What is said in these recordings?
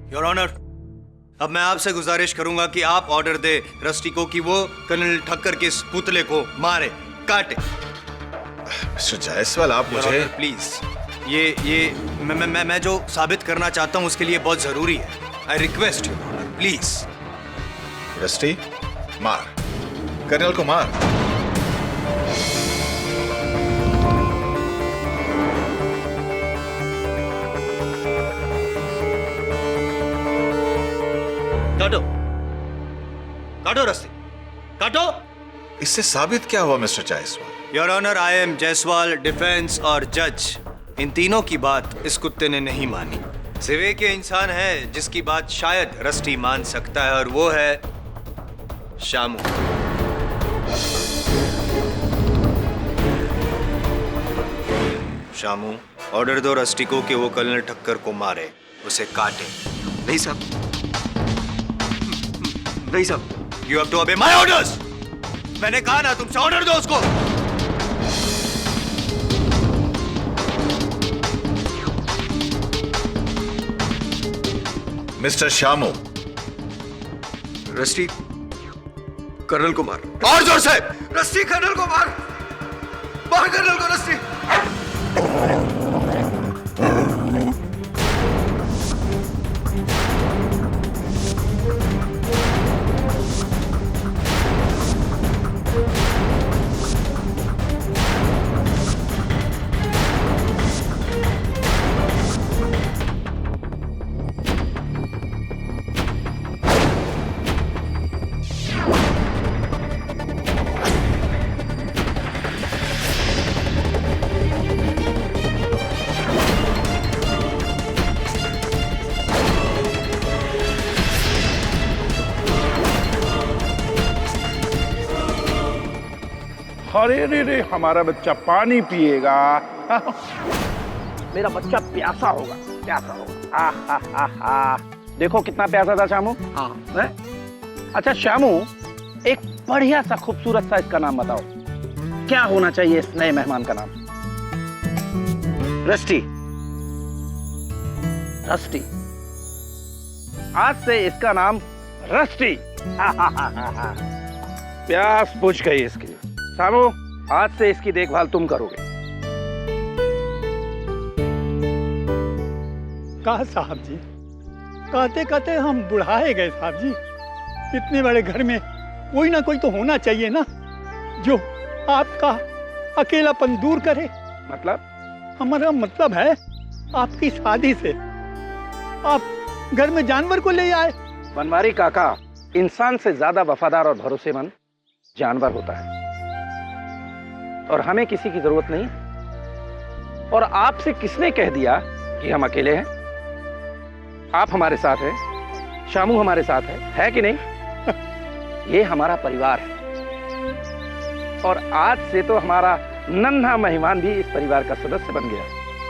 Your honour, अब मैं आपसे गुजारिश करूंगा कि आप ऑर्डर दे रस्टी को कि वो कर्नल ठक्कर के इस पुतले को मारे, काटे। मिस्टर जायसवाल, आप मुझे प्लीज, ये मैं जो साबित करना चाहता हूं उसके लिए बहुत जरूरी है। I request you honour, please. Rusty, मार, कर्नल को मार। काटो, काटो रस्सी, काटो। इससे साबित क्या हुआ mister Jaiswal? Your honour, I am Jaiswal, defence और जज। इन तीनों की बात इस कुत्ते ने नहीं मानी। सिवे के इंसान है जिसकी बात शायद रस्टी मान सकता है, और वो है शामू। शामू, ऑर्डर दो रस्टी को कि वो कर्नल ठक्कर को मारे, उसे काटे। नहीं साहब, नहीं साहब। You have to obey my orders. मैंने कहा ना तुमसे, ऑर्डर दो उसको। मिस्टर शामू, रस्टी कर्नल को मार। और जोर से। रस्टी कर्नल को मार, मार कर्नल को रस्टी। अरे रे रे, हमारा बच्चा पानी पिएगा। मेरा बच्चा प्यासा होगा, प्यासा होगा। देखो कितना प्यासा था शामू। हाँ। अच्छा शामू, एक बढ़िया सा खूबसूरत सा इसका नाम बताओ, क्या होना चाहिए इस नए मेहमान का नाम? रस्टी। रस्टी, आज से इसका नाम रस्टी। प्यास बुझ गई इसकी। शामू, आज से इसकी देखभाल तुम करोगे। कहा साहब जी, कहते कहते हम बुढ़ाए गए साहब जी। इतने बड़े घर में कोई ना कोई तो होना चाहिए ना, जो आपका अकेलापन दूर करे। मतलब? हमारा मतलब है आपकी शादी से आप घर में जानवर को ले आए। बनवारी काका, इंसान से ज्यादा वफादार और भरोसेमंद जानवर होता है, और हमें किसी की जरूरत नहीं। और आपसे किसने कह दिया कि हम अकेले हैं? आप हमारे साथ हैं, शामू हमारे साथ है कि नहीं? ये हमारा परिवार है, और आज से तो हमारा नन्हा मेहमान भी इस परिवार का सदस्य बन गया।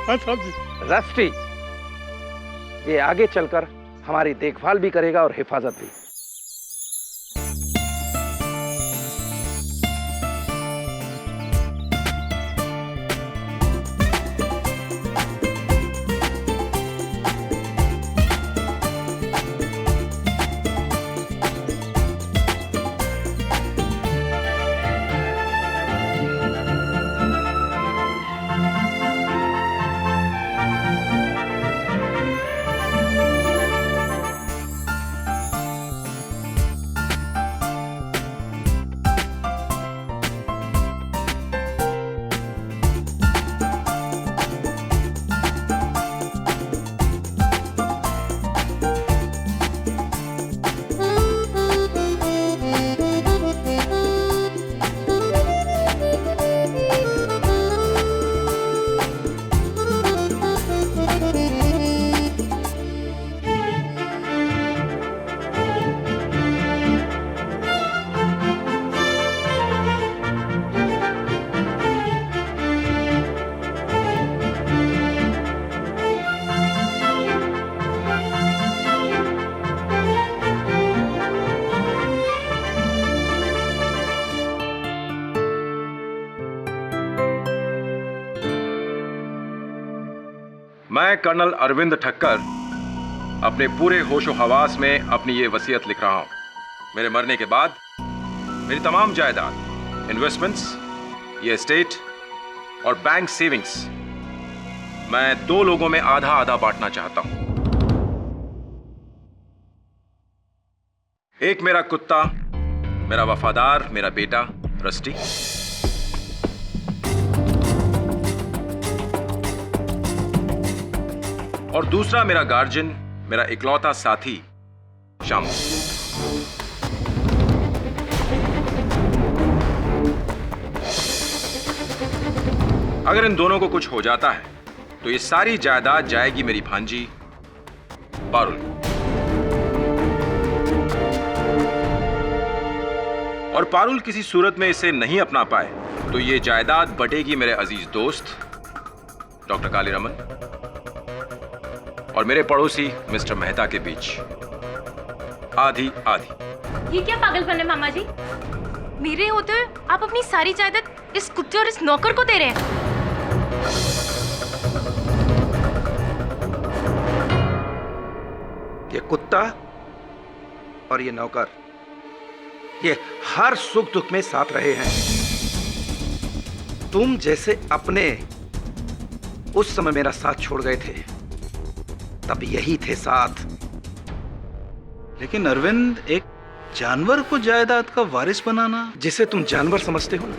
हाँ साहब जी। रस्टी, ये आगे चलकर हमारी देखभाल भी करेगा और हिफाजत भी। मैं कर्नल अरविंद ठक्कर अपने पूरे होशो हवास में अपनी ये वसीयत लिख रहा हूं। मेरे मरने के बाद मेरी तमाम जायदाद, इन्वेस्टमेंट्स, ये एस्टेट और बैंक सेविंग्स मैं 2 लोगों में आधा आधा बांटना चाहता हूं। एक मेरा कुत्ता, मेरा वफादार, मेरा बेटा रस्टी, और दूसरा मेरा गार्जियन, मेरा इकलौता साथी शामू। अगर इन दोनों को कुछ हो जाता है तो ये सारी जायदाद जाएगी मेरी भांजी पारुल। और पारुल किसी सूरत में इसे नहीं अपना पाए तो ये जायदाद बटेगी मेरे अजीज दोस्त डॉक्टर कालीरमन और मेरे पड़ोसी मिस्टर मेहता के बीच, आधी आधी। ये क्या पागलपन है मामा जी? मेरे होते हुए आप अपनी सारी जायदाद इस कुत्ते और इस नौकर को दे रहे हैं। ये कुत्ता और ये नौकर, ये हर सुख दुख में साथ रहे हैं। तुम जैसे अपने उस समय मेरा साथ छोड़ गए थे, तब यही थे साथ। लेकिन अरविंद, एक जानवर को जायदाद का वारिस बनाना। जिसे तुम जानवर समझते हो ना,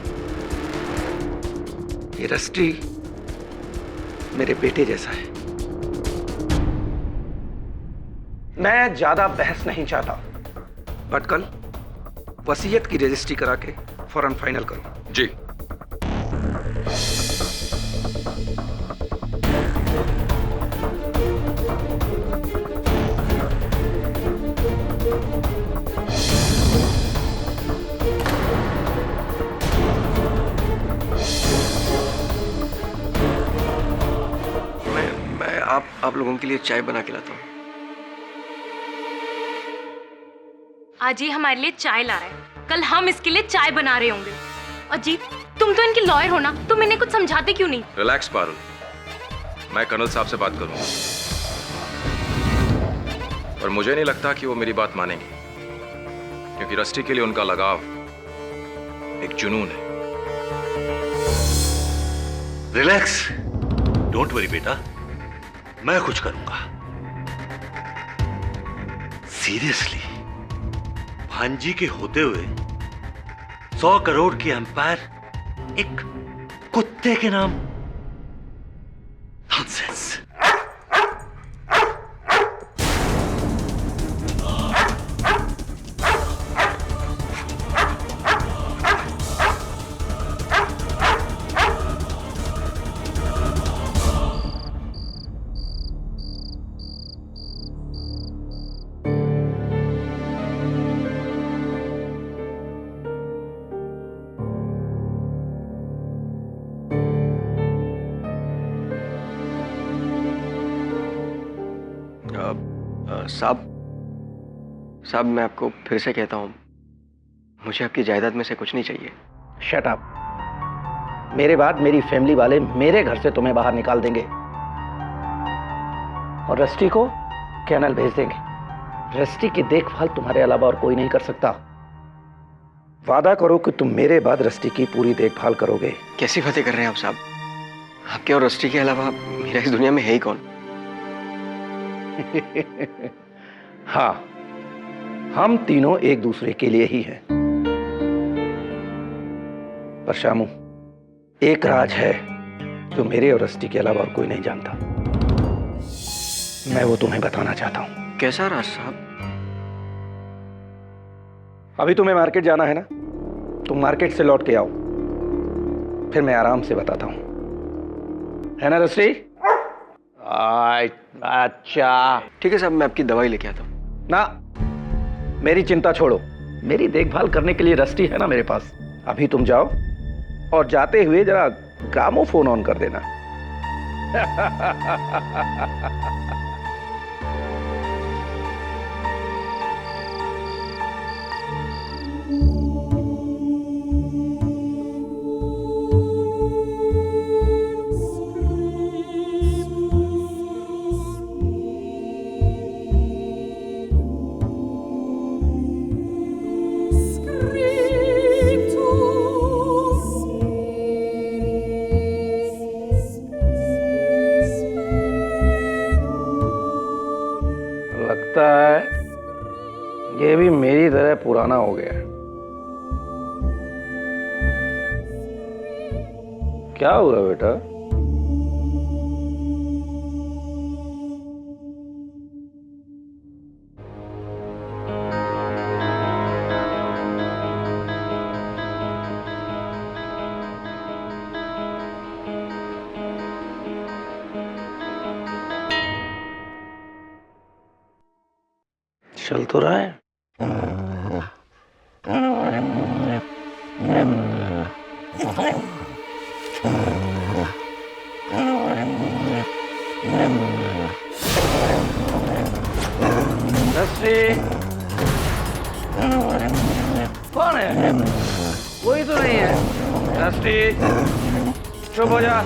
ये रस्टी मेरे बेटे जैसा है। मैं ज्यादा बहस नहीं चाहता, बट कल वसीयत की रजिस्ट्री करा के फौरन फाइनल करो। जी। मैं आप लोगों के लिए चाय बना के लाता हूँ। आज ये हमारे लिए चाय ला रहा है, कल हम इसके लिए चाय बना रहे होंगे। अजीब, तुम तो इनके लॉयर हो ना, तुम इन्हें कुछ समझाते क्यों नहीं? रिलैक्स पारुल, मैं कर्नल साहब से बात करूंगा, पर मुझे नहीं लगता कि वो मेरी बात मानेंगे, क्योंकि रस्टी के लिए उनका लगाव एक जुनून है। रिलैक्स, डोंट वरी बेटा, मैं कुछ करूंगा। सीरियसली, भांजी के होते हुए 100 करोड़ की एम्पायर एक कुत्ते के नाम? नॉनसेंस। साहब मैं आपको फिर से कहता हूँ, मुझे आपकी जायदाद में से कुछ नहीं चाहिए। Shut up. मेरे बाद मेरी फैमिली वाले मेरे घर से तुम्हें बाहर निकाल देंगे और रस्टी को कैनल भेज देंगे। रस्टी की देखभाल तुम्हारे अलावा और कोई नहीं कर सकता। वादा करो कि तुम मेरे बाद रस्टी की पूरी देखभाल करोगे। कैसी बातें कर रहे हैं आप साहब? आपके और रस्टी के अलावा मेरा इस दुनिया में है ही कौन? हाँ, हम तीनों एक दूसरे के लिए ही हैं। पर शामू, एक राज है जो मेरे और रस्टी के अलावा और कोई नहीं जानता। मैं वो तुम्हें बताना चाहता हूं। कैसा राज साहब? अभी तुम्हें मार्केट जाना है ना, तुम मार्केट से लौट के आओ, फिर मैं आराम से बताता हूं। है ना रस्टी? अच्छा ठीक है साहब, मैं आपकी दवाई लेके आता हूँ। ना, मेरी चिंता छोड़ो, मेरी देखभाल करने के लिए रस्टी है ना मेरे पास। अभी तुम जाओ और जाते हुए जरा ग्रामोफोन ऑन कर देना। लगता है ये भी मेरी तरह पुराना हो गया है। क्या हुआ बेटा? चल तो रहा है। कौन है? कोई तो नहीं है। रस्टी, चुप हो जा,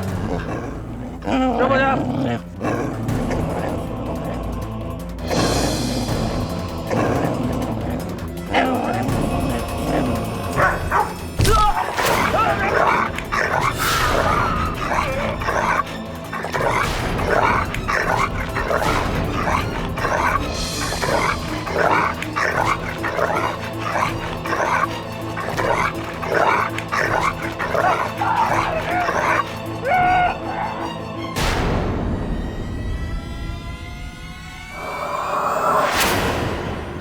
चुप हो जा।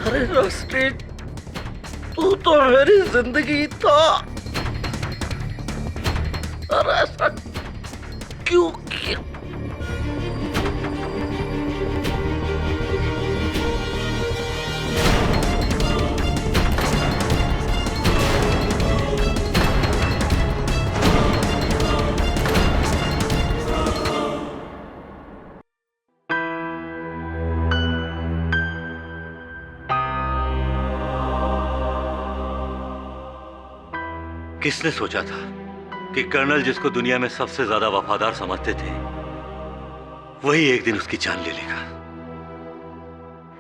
अरे रस्टी, तू तो मेरी जिंदगी था। अरे ऐसा क्यों किया? किसने सोचा था कि कर्नल जिसको दुनिया में सबसे ज्यादा वफादार समझते थे वही एक दिन उसकी जान ले लेगा।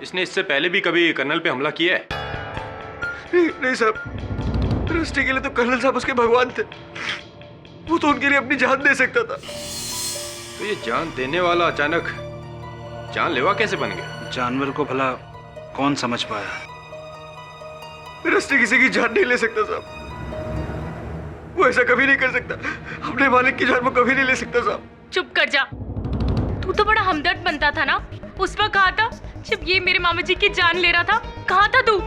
इसने इससे पहले भी कभी कर्नल पे हमला किया है? नहीं साहब, रस्टी के लिए तो कर्नल साहब उसके भगवान थे। वो तो उनके लिए अपनी जान दे सकता था। तो ये जान देने वाला अचानक जानलेवा कैसे बन गया? जानवर को भला कौन समझ पाया? रस्टी किसी की जान नहीं ले सकता साहब। वो ऐसा कभी नहीं कर सकता। अपने मालिक की जान वो कभी नहीं ले सकता साहब। चुप कर जा। तू तो बड़ा हमदर्द बनता था ना। उस वक्त कहा था जब ये मेरे मामा जी की जान ले रहा था। कहाँ था तू?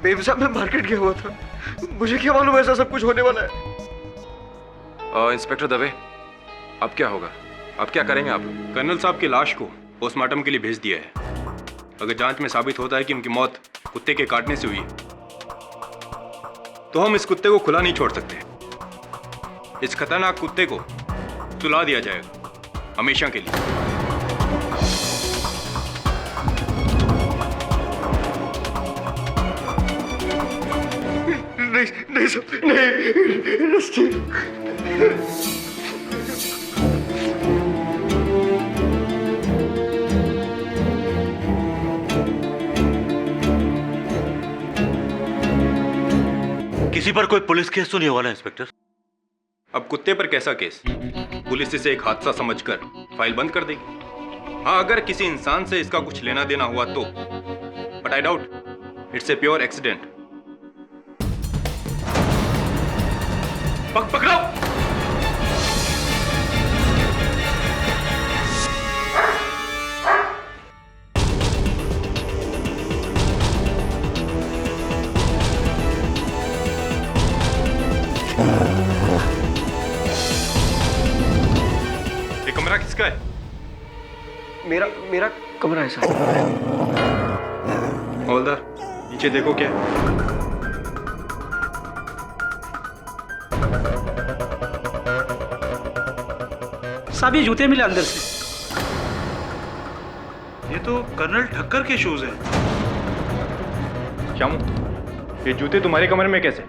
बेबी साहब, मैं मार्केट गया हुआ था। मुझे क्या मालूम ऐसा सब कुछ होने वाला है। इंस्पेक्टर दवे, अब क्या होगा? अब क्या करेंगे आप? कर्नल साहब की लाश को पोस्टमार्टम के लिए भेज दिया है। अगर जांच में साबित होता है कि उनकी मौत कुत्ते के काटने से हुई तो हम इस कुत्ते को खुला नहीं छोड़ सकते। इस खतरनाक कुत्ते को सुला दिया जाएगा हमेशा के लिए। नहीं सब नहीं रस्टी। किसी पर कोई पुलिस केस तो नहीं हुआ ना इंस्पेक्टर? अब कुत्ते पर कैसा केस? पुलिस इसे एक हादसा समझकर फाइल बंद कर देगी। हाँ, अगर किसी इंसान से इसका कुछ लेना देना हुआ तो, but I doubt it's a pure accident. पकड़ो! ये कमरा किसका है? मेरा कमरा है साहब। हवलदार, नीचे देखो क्या है। साहब, ये जूते मिले अंदर से। ये तो कर्नल ठक्कर के शूज हैं। श्यामू, ये जूते तुम्हारे कमरे में कैसे?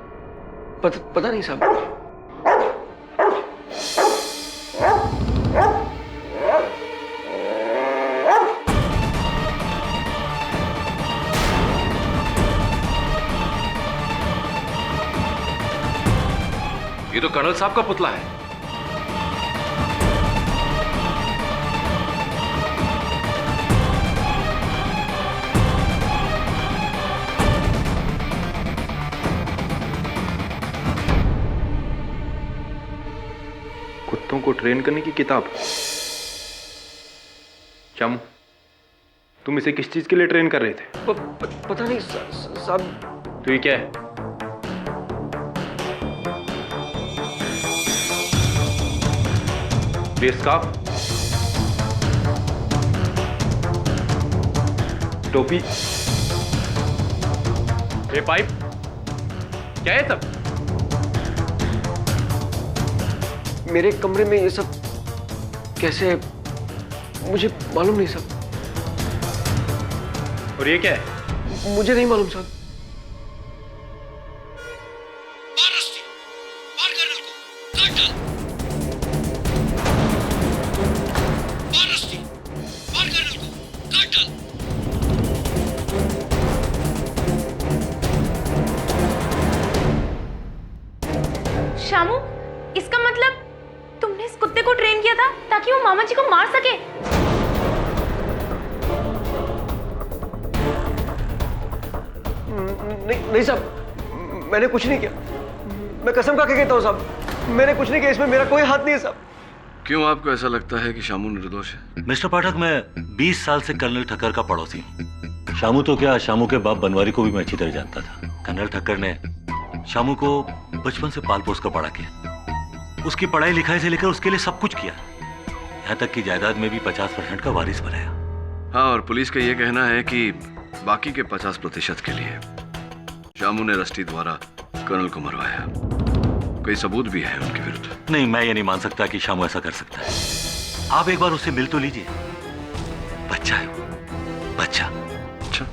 पता नहीं साहब। ये तो कर्नल साहब का पुतला है। को ट्रेन करने की किताब। शामू, तुम इसे किस चीज के लिए ट्रेन कर रहे थे? पता नहीं साहब। तो ये क्या है? ये स्कार्फ, टोपी, ये पाइप, क्या है सब? मेरे कमरे में ये सब कैसे, मुझे मालूम नहीं साहब। और ये क्या है? मुझे नहीं मालूम साहब। शामू, इसका मतलब तुमने इस कुत्ते को ट्रेन किया था ताकि वो मामा जी को मार सके? नहीं साहब, मैंने कुछ नहीं किया। मैं कसम खा के कहता हूँ साहब, मैंने कुछ नहीं किया। इसमें मेरा कोई हाथ नहीं है साहब। क्यों आपको ऐसा लगता है कि शामू निर्दोष है? मिस्टर पाठक, मैं 20 साल से कर्नल ठक्कर का पड़ोसी हूँ। शामू तो क्या, शामू के बाप बनवारी को भी मैं अच्छी तरह जानता था। कर्नल ठक्कर ने शामू को बचपन से पाल पोस कर बड़ा किया, उसकी पढ़ाई लिखाई से लेकर उसके लिए सब कुछ किया, यहाँ तक कि जायदाद में भी 50% का वारिस बनाया। हाँ, और पुलिस का यह कहना है कि बाकी के 50% के लिए शामू ने रस्टी द्वारा कर्नल को मरवाया। कई सबूत भी है उनके विरुद्ध। नहीं, मैं ये नहीं मान सकता कि शामू ऐसा कर सकता है। आप एक बार उससे मिल तो लीजिए। बच्चा है वो, बच्चा। अच्छा,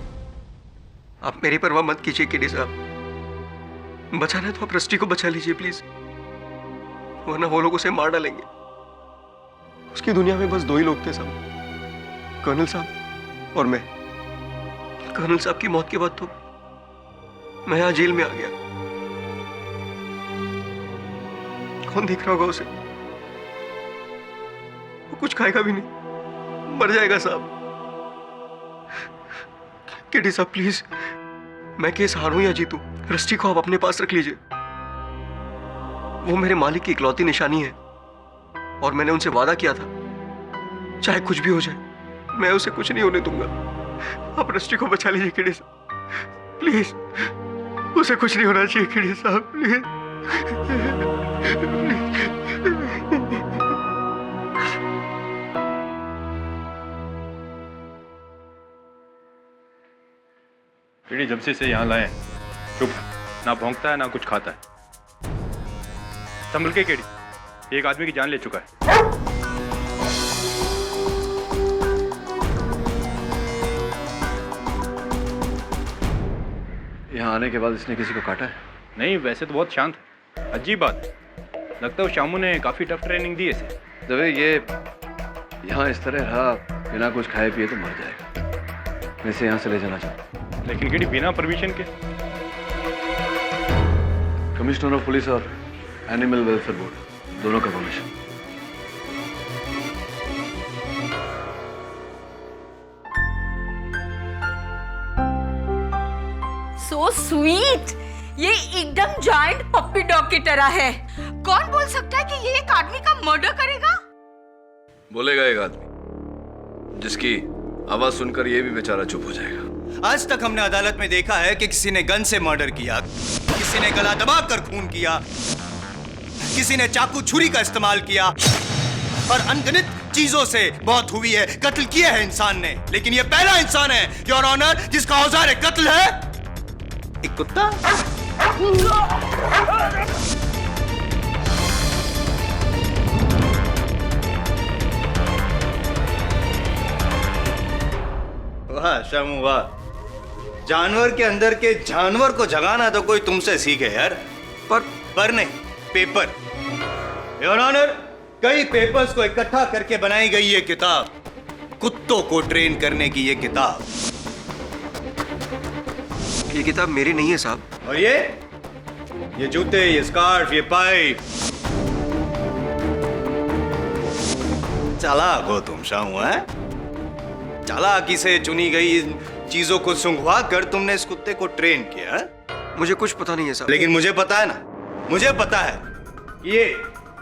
आप मेरी परवाह मत कीजिए केडी साहब। बचाना है तो आप रस्टी को बचा लीजिए प्लीज, वरना वो लोग उसे मार डालेंगे। उसकी दुनिया में बस 2 ही लोग थे साहब, कर्नल साहब और मैं। कर्नल साहब की मौत के बाद तो मैं यहां जेल में आ गया। कौन देख रहा होगा उसे? वो कुछ खाएगा भी नहीं, मर जाएगा साहब। केडी साहब प्लीज, मैं केस हारूं या जीतूं, रस्टी को आप अपने पास रख लीजिए। वो मेरे मालिक की इकलौती निशानी है और मैंने उनसे वादा किया था, चाहे कुछ भी हो जाए मैं उसे कुछ नहीं होने दूंगा। आप रस्टी को बचा लीजिए केडी साहब प्लीज, उसे कुछ नहीं होना चाहिए केडी साहब प्लीज। केडी जब से इसे यहाँ लाए चुप, ना भौंकता है ना कुछ खाता है। संभल के केडी, एक आदमी की जान ले चुका है। यहाँ आने के बाद इसने किसी को काटा है? नहीं, वैसे तो बहुत शांत है। अजीब बात है, लगता है शामू ने काफी टफ ट्रेनिंग दी इसे। जब ये यहाँ इस तरह रहा बिना कुछ खाए पिए तो मर जाएगा। मैं इसे यहाँ से ले जाना चाहता हूँ। लेकिन केडी बिना परमिशन के? कमिश्नर ऑफ पुलिस और एनिमल वेलफेयर बोर्ड दोनों का परमिशन। सो स्वीट, ये एकदम जायंट पप्पी डॉग की तरह है। कौन बोल सकता है कि ये एक आदमी का मर्डर करेगा? बोलेगा एक आदमी जिसकी आवाज सुनकर ये भी बेचारा चुप हो जाएगा। आज तक हमने अदालत में देखा है कि किसी ने गन से मर्डर किया, किसी ने गला दबाकर खून किया, किसी ने चाकू छुरी का इस्तेमाल किया और अनगिनत चीजों से मौत हुई है, कत्ल किया है इंसान ने। लेकिन ये पहला इंसान है योर ऑनर जिसका औजार कत्ल है एक कुत्ता। वाह शामू वाह, जानवर के अंदर के जानवर को जगाना तो कोई तुमसे सीखे यार। पर नहीं, पेपर। योर ऑनर, कई पेपर्स को इकट्ठा करके बनाई गई ये किताब, कुत्तों को ट्रेन करने की ये किताब। ये किताब मेरी नहीं है साहब। और ये जूते, ये स्कार्फ, ये पाइप। चालाक हो तुम शामू, है? चालाकी से चुनी गई इन चीजों को सुंघवा कर तुमने इस कुत्ते को ट्रेन किया। मुझे कुछ पता नहीं है साहब। लेकिन मुझे पता है ना, मुझे पता है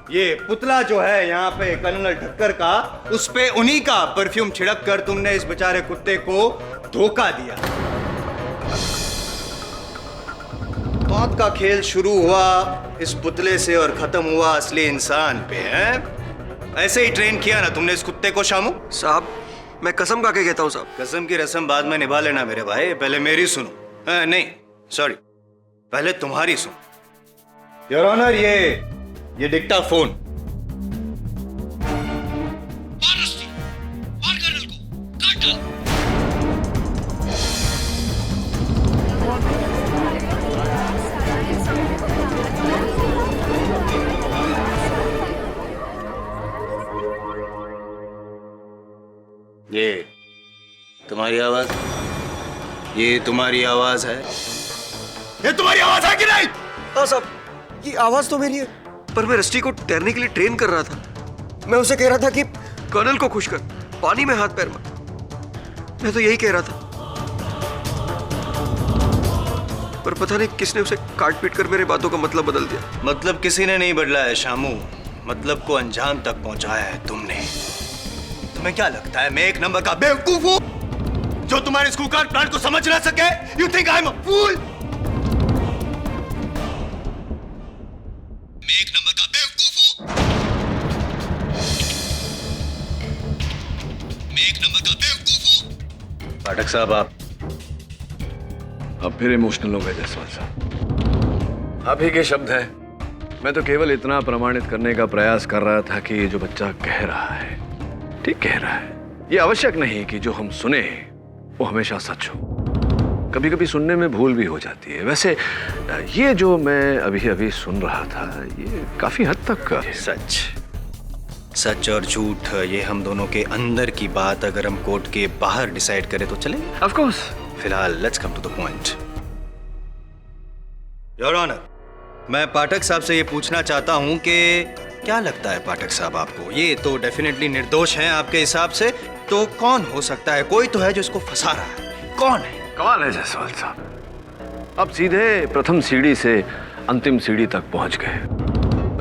ये पुतला जो है यहाँ पे कर्नल ठक्कर का, उस पे उन्हीं का परफ्यूम छिड़क कर तुमने इस बेचारे कुत्ते को धोखा दिया। मौत का खेल शुरू हुआ इस पुतले से और खत्म हुआ असली इंसान पे, हैं? ऐसे ही ट्रेन किया ना तुमने इस कुत्ते को शामू? साहब मैं कसम खा के कहता हूँ साहब। कसम की रस्म बाद में निभा लेना मेरे भाई, पहले मेरी सुनो। नहीं सॉरी, पहले तुम्हारी सुनो। योर ऑनर, ये डिक्टाफोन। ये तुम्हारी आवाज, ये तुम्हारी आवाज है? ये तुम्हारी आवाज है कि नहीं? हाँ साहब, ये आवाज तो मेरी है, पर मैं रस्टी को तैरने के लिए ट्रेन कर रहा था। मैं उसे कह रहा था कि कर्नल को खुश कर, पानी में हाथ पैर मार। मैं तो यही कह रहा था, पर पता नहीं किसने उसे काट पीट कर मेरे बातों का मतलब बदल दिया। मतलब किसी ने नहीं बदला है शामू, मतलब को अंजाम तक पहुंचाया है तुमने। तुम्हें क्या लगता है मैं एक नंबर का बेवकूफ हूं जो तुम्हारे स्कूल कार्ड प्लान को समझ ना सके? You think I am a fool? मैं एक नंबर का बेवकूफ हूं? मैं एक नंबर का बेवकूफ हूं? पाठक साहब, अब फिर इमोशनल हो गए जायसवाल साहब। आप ही के शब्द हैं। मैं तो केवल इतना प्रमाणित करने का प्रयास कर रहा था कि ये जो बच्चा कह रहा है ठीक कह रहा है। ये आवश्यक नहीं कि जो हम सुने वो हमेशा सच हो, कभी कभी सुनने में भूल भी हो जाती है। वैसे ये जो मैं अभी अभी सुन रहा था ये काफी हद तक सच। सच और झूठ ये हम दोनों के अंदर की बात अगर हम कोर्ट के बाहर डिसाइड करें तो चले? Of course. फिलहाल let's come to the point. Your honour, मैं पाठक साहब से ये पूछना चाहता हूं कि क्या लगता है पाठक साहब आपको, ये तो डेफिनेटली निर्दोष हैं आपके हिसाब से, तो कौन हो सकता है? कोई तो है जो इसको फंसा रहा है, कौन है? कमाल है जायसवाल साहब, अब सीधे प्रथम सीढ़ी से अंतिम सीढ़ी तक पहुंच गए।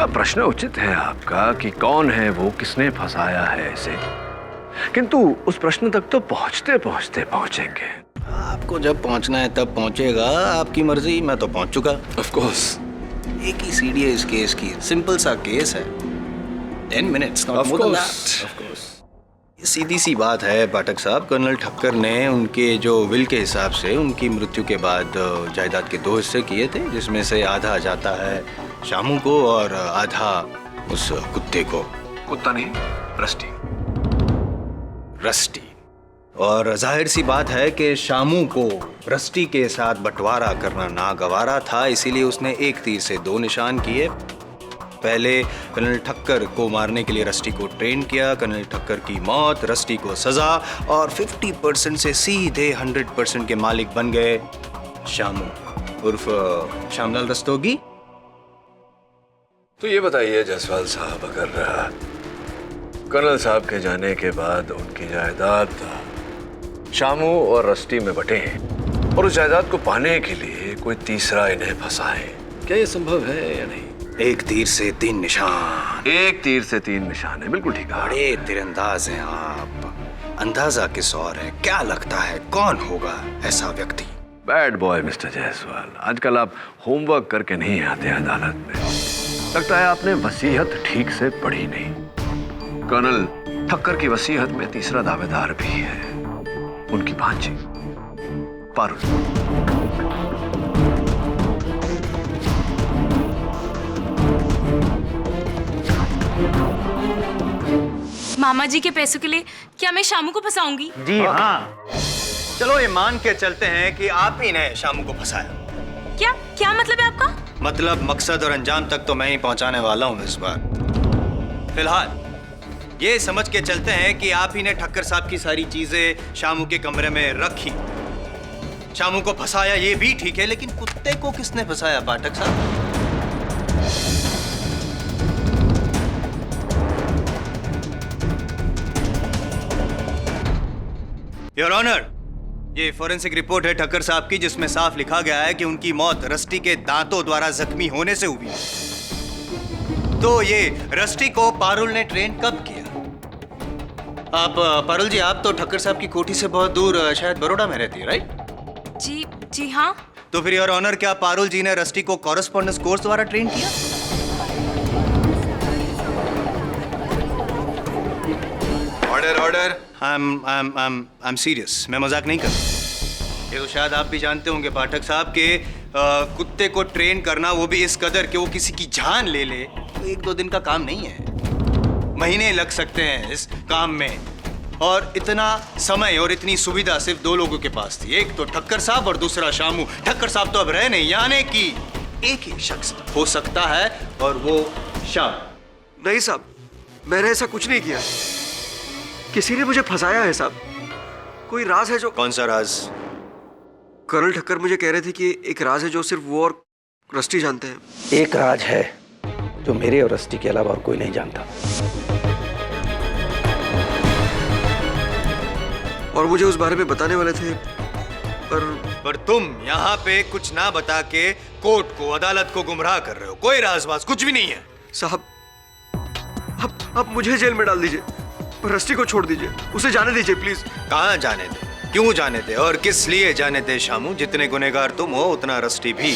अब प्रश्न उचित है आपका कि कौन है वो, किसने फंसाया है इसे, किंतु उस प्रश्न तक तो पहुंचते पहुंचते पहुंचेंगे। आपको जब पहुंचना है तब पहुंचेगा, आपकी मर्जी। मैं तो पहुंच चुका। Of course. एक ही सीढ़ी है इस केस की, सिंपल सा केस है, 10 minutes, not more than that. Of course. ये सीधी सी बात है पाठक साहब, कर्नल ठक्कर ने उनके जो विल के हिसाब से उनकी मृत्यु के बाद जायदाद के 2 हिस्से किए थे, जिसमें से आधा जाता है शामू को और आधा उस कुत्ते को। कुत्ता नहीं, रस्टी। रस्टी। और जाहिर सी बात है कि शामू को रस्टी के साथ बंटवारा करना नागवारा था, इसीलिए उसने एक तीर से 2 निशान किए। पहले कर्नल ठक्कर को मारने के लिए रस्टी को ट्रेन किया, कर्नल ठक्कर की मौत, रस्टी को सजा, और 50% से सीधे 100% के मालिक बन गए शामू उर्फ श्यामलाल रस्तोगी। तो ये बताइए जायसवाल साहब, अगर कर्नल साहब के जाने के बाद उनकी जायदाद शामू और रस्टी में बटे और उस जायदाद को पाने के लिए कोई तीसरा इन्हें फंसाए, क्या ये संभव है या नहीं? एक तीर से 3 निशान। एक तीर से 3 निशान है, बिल्कुल ठीक है। बड़े तीरंदाज हैं आप, अंदाजा किस और है? क्या लगता है कौन होगा ऐसा व्यक्ति? बैड बॉय मिस्टर जायसवाल, आजकल आप होमवर्क करके नहीं आते अदालत में। लगता है आपने वसीयत ठीक से पढ़ी नहीं। कर्नल ठक्कर की वसीयत में तीसरा दावेदार भी है, उनकी भांजी पारुल। मामा जी के पैसों के लिए क्या मैं शामू को फंसाऊंगी? जी हाँ। चलो ये मान के चलते हैं कि आप ही ने शामू को फंसाया। क्या क्या मतलब है आपका? मतलब मकसद और अंजाम तक तो मैं ही पहुंचाने वाला हूं इस बार। फिलहाल ये समझ के चलते हैं कि आप ही ने ठक्कर साहब की सारी चीजें शामू के कमरे में रखी, शामू को फंसाया, ये भी ठीक है, लेकिन कुत्ते को किसने फंसाया पाठक साहब? योर ऑनर, ये फॉरेंसिक रिपोर्ट है ठक्कर साहब की, जिसमें साफ लिखा गया है कि उनकी मौत रस्टी के दांतों द्वारा जख्मी होने से हुई। तो ये रस्टी को पारुल ने ट्रेन कब किया? आप पारुल जी, आप तो ठक्कर साहब की कोठी से बहुत दूर शायद बड़ौदा में रहती है, राइट? जी जी हाँ। तो फिर योर ऑनर, क्या पारुल जी ने रस्टी को कॉरेस्पॉन्डेंस कोर्स द्वारा ट्रेन किया? Order order. I am serious, मैं मजाक नहीं कर रहा। ये तो शायद आप भी जानते होंगे पाठक साहब के कुत्ते को ट्रेन करना, वो भी इस कदर कि वो किसी की जान ले ले, तो 1-2 दिन का काम नहीं है। महीने लग सकते हैं इस काम में, और इतना समय और इतनी सुविधा सिर्फ 2 लोगों के पास थी, एक तो ठक्कर साहब और दूसरा शामू। ठक्कर साहब तो अब रहे नहीं, यानी कि एक ही शख्स हो सकता है और वो शाम। नहीं साहब, मैंने ऐसा कुछ नहीं किया। किसी ने मुझे फंसाया है साहब। कोई राज है जो... कौन सा राज? कर्नल ठक्कर मुझे कह रहे थे कि एक राज है जो सिर्फ वो और रस्टी जानते हैं। एक राज है जो मेरे और रस्टी के अलावा और कोई नहीं जानता, और मुझे उस बारे में बताने वाले थे, पर तुम यहाँ पे कुछ ना बता के कोर्ट को, अदालत को गुमराह कर रहे हो। कोई राजबाज कुछ भी नहीं है साहब। अब मुझे जेल में डाल दीजिए, पर रस्टी को छोड़ दीजिए, उसे जाने दीजिए प्लीज। कहाँ जाने दे, क्यों जाने दे और किस लिए जाने दे शामू? जितने गुनहगार तुम हो उतना रस्टी भी,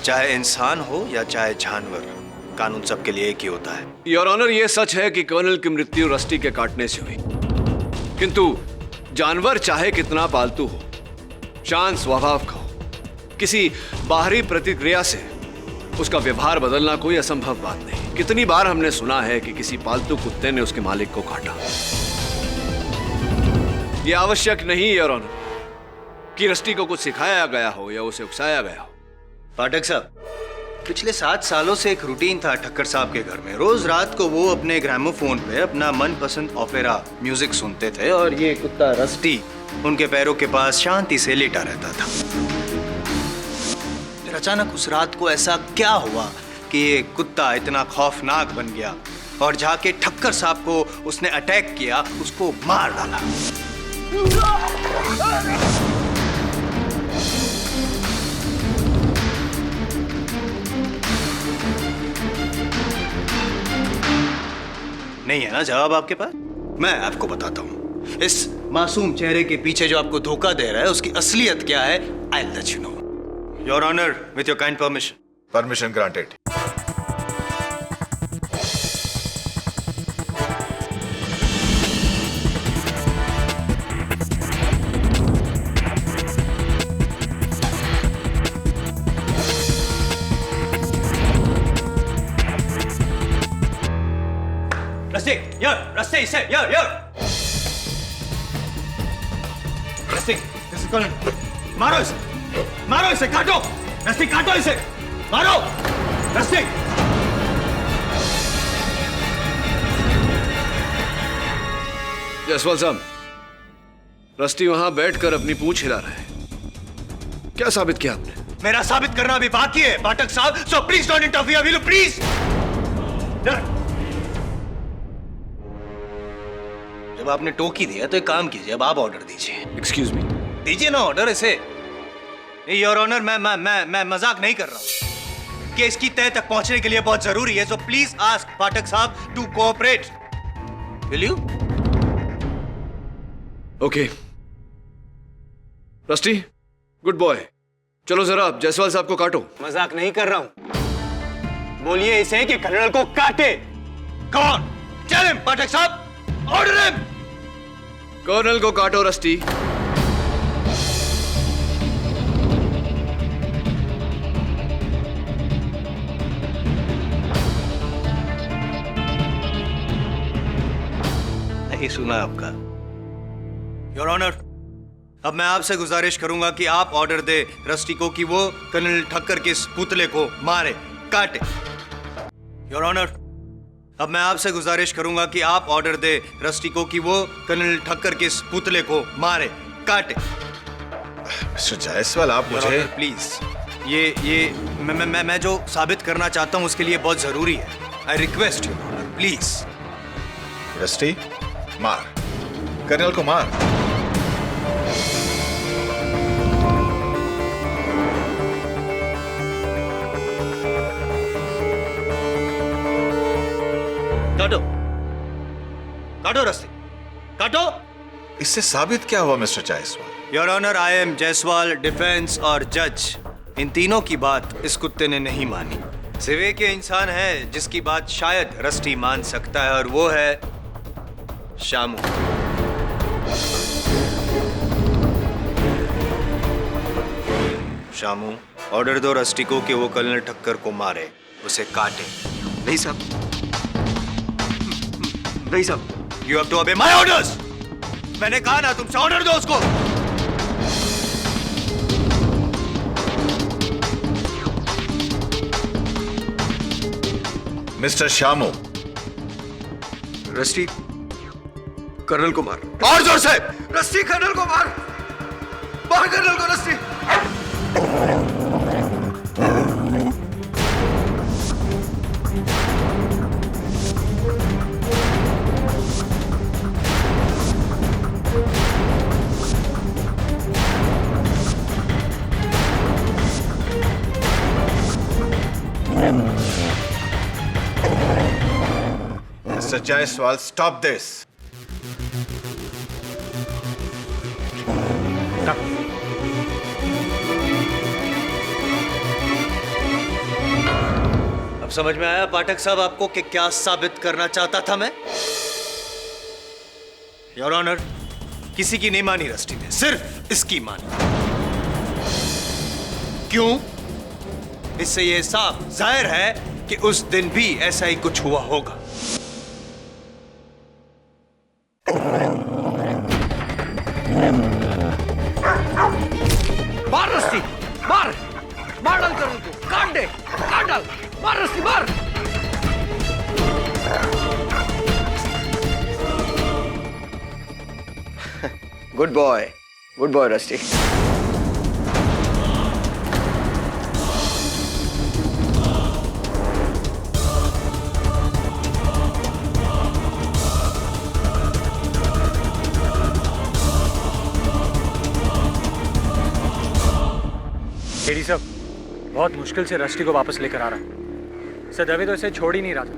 चाहे इंसान हो या चाहे जानवर, कानून सबके लिए एक ही होता है। योर ऑनर, ये सच है कि कर्नल की मृत्यु रस्टी के काटने से हुई, किंतु जानवर चाहे कितना पालतू हो, शांत स्वभाव का हो, किसी बाहरी प्रतिक्रिया से उसका व्यवहार बदलना कोई असंभव बात नहीं। कितनी बार हमने सुना है कि किसी पालतू कुत्ते ने उसके मालिक को काटा। यह आवश्यक नहीं योर ऑनर कि रस्टी को कुछ सिखाया गया हो या उसे उकसाया गया हो। पाठक साहब, पिछले 7 सालों से एक रूटीन था ठक्कर साहब के घर में। रोज रात को वो अपने ग्रामोफोन पे अपना मनपसंद ओपेरा म्यूजिक सुनते थे और ये कुत्ता रस्टी उनके पैरों के पास शांति से लेटा रहता था। फिर अचानक उस रात को ऐसा क्या हुआ कि ये कुत्ता इतना खौफनाक बन गया और जाके ठक्कर साहब को उसने अटैक किया, उसको मार डाला। नहीं है ना जवाब आपके पास? मैं आपको बताता हूं, इस मासूम चेहरे के पीछे जो आपको धोखा दे रहा है उसकी असलियत क्या है। I will let you know. Your honour, with your kind permission. Permission granted. रस्ते इसे, रस्ते, मारो इसे, काटो, रस्ते काटो इसे, मारो, रस्ते। जयसवाल साहब, रस्टी वहां बैठकर अपनी पूंछ हिला रहा है। क्या साबित किया आपने? मेरा साबित करना अभी बाकी है पाठक साहब, so please don't interfere, will you please? जब आपने टोकी दिया तो एक काम कीजिए, अब आप ऑर्डर दीजिए। Excuse me. दीजिए ना ऑर्डर इसे। योर ऑनर, मैं मजाक नहीं कर रहा हूं कि इसकी तय तक पहुंचने के लिए बहुत जरूरी है, सो प्लीज आस्क पाठक साहब to cooperate, will you? Okay Rusty, good boy, चलो जरा आप जायसवाल साहब को काटो। मजाक नहीं कर रहा हूं, बोलिए इसे कि कर्नल को काटे। कौन? टेल हिम पाठक साहब, ऑर्डर हिम। कर्नल को काटो रस्टी। नहीं सुना आपका योर ऑनर। अब मैं आपसे गुजारिश करूंगा कि आप ऑर्डर दे रस्टी को कि वो कर्नल ठक्कर के इस पुतले को मारे, काटे। योर ऑनर, अब मैं आपसे गुजारिश करूंगा कि आप ऑर्डर दे रस्टी को कि वो कर्नल ठक्कर के इस पुतले को मारे, काटे। मिस्टर जायसवाल, आप मुझे प्लीज, ये मैं जो साबित करना चाहता हूं उसके लिए बहुत जरूरी है। I request you honour, please. Rusty, मार, कर्नल को मार। काटो रस्सी, काटो। इससे साबित क्या हुआ mister Jaiswal? Your honour, I am Jaiswal, defence और जज, इन तीनों की बात इस कुत्ते ने नहीं मानी। सिवे के इंसान है जिसकी बात शायद रस्टी मान सकता है, और वो है शामू। शामू, ऑर्डर दो रस्टी को कि वो कर्नल ठक्कर को मारे, उसे काटे। नहीं साहब, नहीं साहब। You have to obey my orders. मैंने कहा ना तुमसे, ऑर्डर दो उसको। मिस्टर शामू, रस्टी कर्नल को मार। और जोर से। रस्टी कर्नल को मार, मार कर्नल को rusty. Mr. Jaiswal, stop this. अब समझ में आया पाठक साहब आपको कि क्या साबित करना चाहता था मैं? योर ऑनर, किसी की नहीं मानी रस्टी ने, सिर्फ इसकी मानी। क्यों? इससे यह साफ जाहिर है कि उस दिन भी ऐसा ही कुछ हुआ होगा। मार रस्सी, मार, मार डाल कर्नल को, काट दे, काट डाल, मार रस्सी, मार। Good boy rusty. एडी साहब, बहुत मुश्किल से रस्टी को वापस लेकर आ रहा हूं। सर दवे तो इसे छोड़ ही नहीं रहा था।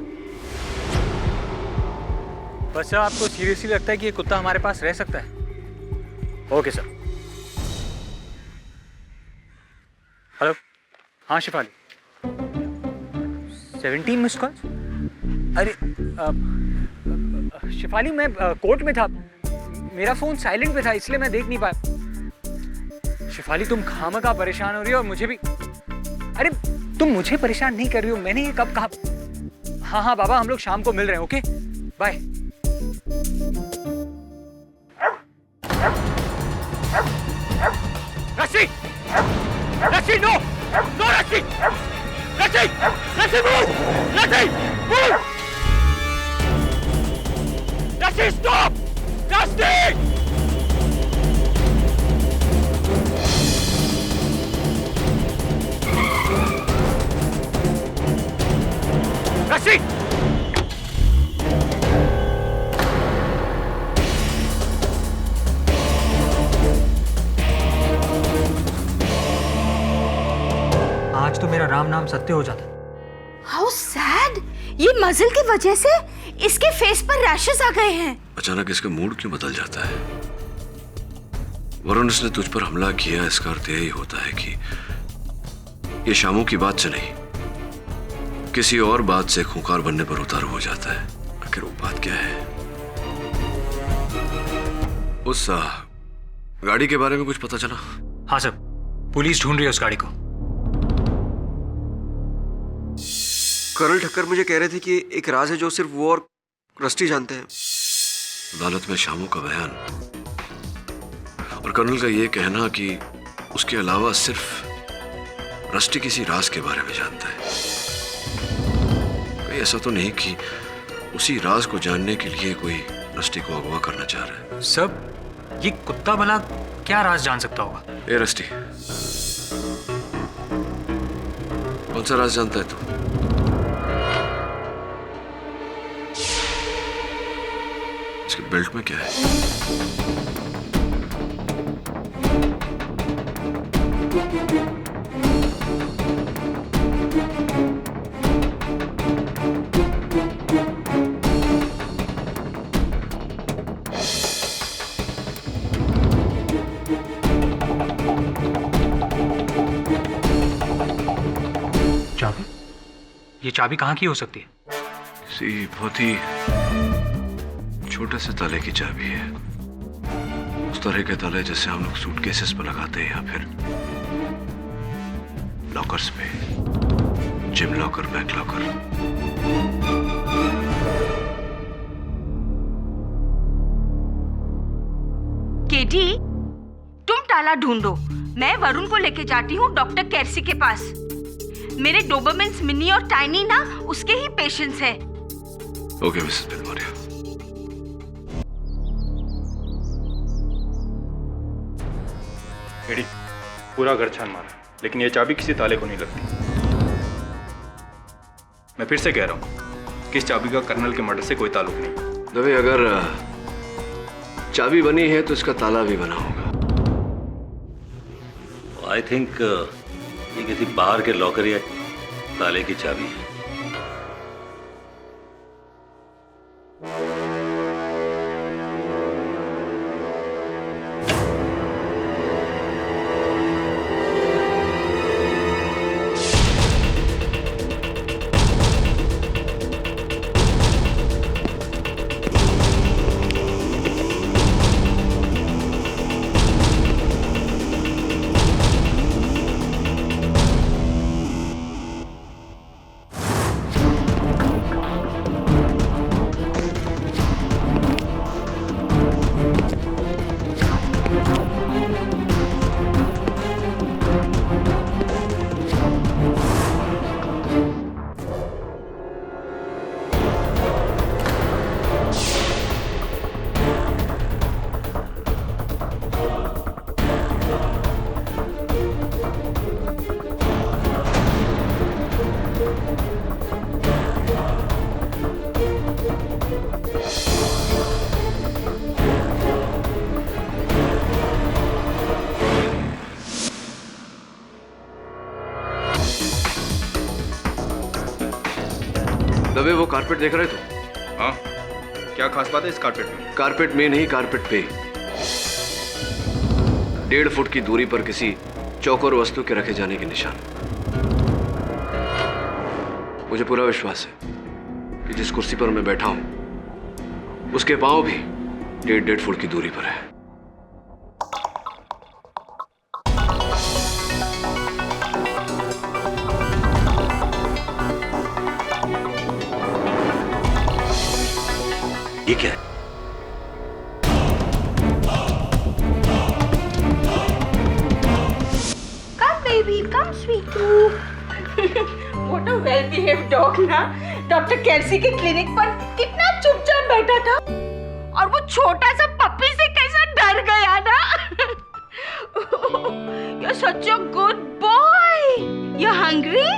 बस सर, आपको सीरियसली लगता है कि ये कुत्ता हमारे पास रह सकता है? Okay sir. हेलो, हाँ शिफाली, 17 मिस्ड कॉल्स। अरे शिफाली, मैं कोर्ट में था, मेरा फोन साइलेंट पे था, इसलिए मैं देख नहीं पाया। शिफाली, तुम खामखा परेशान हो रही हो और मुझे भी। अरे तुम मुझे परेशान नहीं कर रही हो, मैंने ये कब कहा? हाँ हाँ बाबा, हम लोग शाम को मिल रहे हैं। Okay bye. रस्सी, रस्सी, नो नो, रस्सी, रस्सी, रस्सी, मूव, रस्सी, मूव, रस्सी, स्टॉप, रस्सी। रस्सी, आज तो मेरा राम नाम सत्य हो जाता। हाउ सैड, ये मजल की वजह से इसके फेस पर रैशेस आ गए हैं। अचानक इसका मूड क्यों बदल जाता है? वरुण, इसने तुझ पर हमला किया, इसका अर्थ यही होता है कि ये शामू की बात से नहीं, किसी और बात से खूंखार बनने पर उतारू हो जाता है। आखिर वो बात क्या है? उस गाड़ी के बारे में कुछ पता चला? हाँ सर, पुलिस ढूंढ रही है उस गाड़ी को। कर्नल ठक्कर मुझे कह रहे थे कि एक राज है जो सिर्फ वो और रस्टी जानते हैं। अदालत में शामू का बयान और कर्नल का ये कहना कि उसके अलावा सिर्फ रस्टी किसी राज के बारे में जानता है। कहीं ऐसा तो नहीं कि उसी राज को जानने के लिए कोई रस्टी को अगवा करना चाह रहा है? सब ये कुत्ता भला क्या राज जान सकता होगा? ए रस्टी, कौन सा राज जानता है तू? इसके बेल्ट में क्या है? ये चाबी कहाँ की हो सकती है? किसी बहुत ही छोटे से ताले की चाबी है। उस तरह के ताले जैसे हम लोग सूटकेसेस पे लगाते हैं या फिर लॉकर्स पे, gym locker, bank locker. KD, तुम ताला ढूंढो, मैं वरुण को लेके जाती हूँ डॉक्टर कैरसी के पास। मेरे डोबरमेन्स मिनी और टाइनी ना उसके ही पेशेंट्स हैं। Okay Mrs Banwaria. एडी, पूरा घर छान मारा, लेकिन ये चाबी किसी ताले को नहीं लगती। मैं फिर से कह रहा हूँ कि इस चाबी का कर्नल के मर्डर से कोई ताल्लुक नहीं। दबे, अगर चाबी बनी है तो इसका ताला भी बना होगा। आई थिंक ये किसी बाहर के लॉकर या ताले की चाबी है। दबे, वो कारपेट देख रहे थे? हाँ, क्या खास बात है इस कारपेट में? कारपेट में नहीं, कारपेट पे 1.5 फुट की दूरी पर किसी चौकोर वस्तु के रखे जाने के निशान। मुझे पूरा विश्वास है कि जिस कुर्सी पर मैं बैठा हूं उसके पांव भी 1.5 फुट की दूरी पर है। ये क्या है? Come baby, come sweetu. What a well-behaved dog ना। डॉक्टर कैरसी के क्लिनिक पर कितना चुपचाप बैठा था, और वो छोटा सा पप्पी से कैसा डर गया ना। You're such a good boy. You're hungry?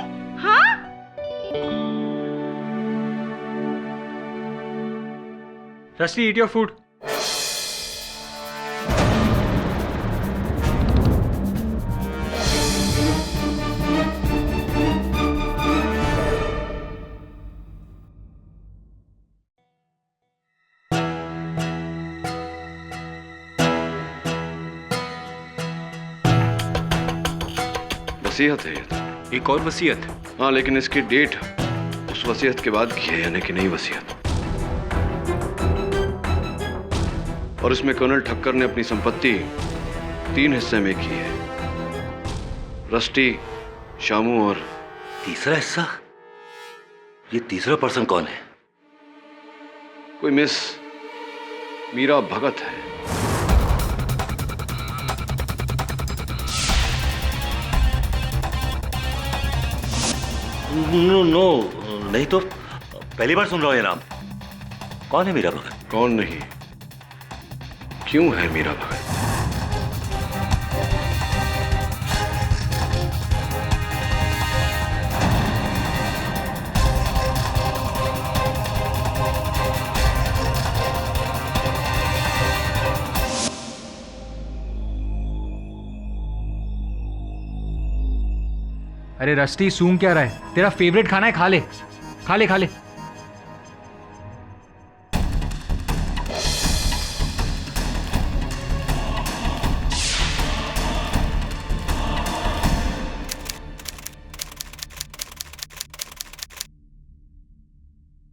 हाँ? Rusty, eat your food. वसीयत है ये तो। एक और वसीयत? हाँ, लेकिन इसकी डेट उस वसीयत के बाद की है, यानी कि नई वसीयत। और इसमें कर्नल ठक्कर ने अपनी संपत्ति 3 हिस्से में की है। रस्टी, शामू और तीसरा हिस्सा? ये तीसरा पर्सन कौन है? कोई मिस मीरा भगत है। नो, नहीं तो पहली बार सुन रहा हूं ये नाम। कौन है मीरा भगत? कौन नहीं, क्यों है मीरा भगत? अरे रस्टी, सूंघ क्या रहा है? तेरा फेवरेट खाना है, खा ले खा ले खा ले।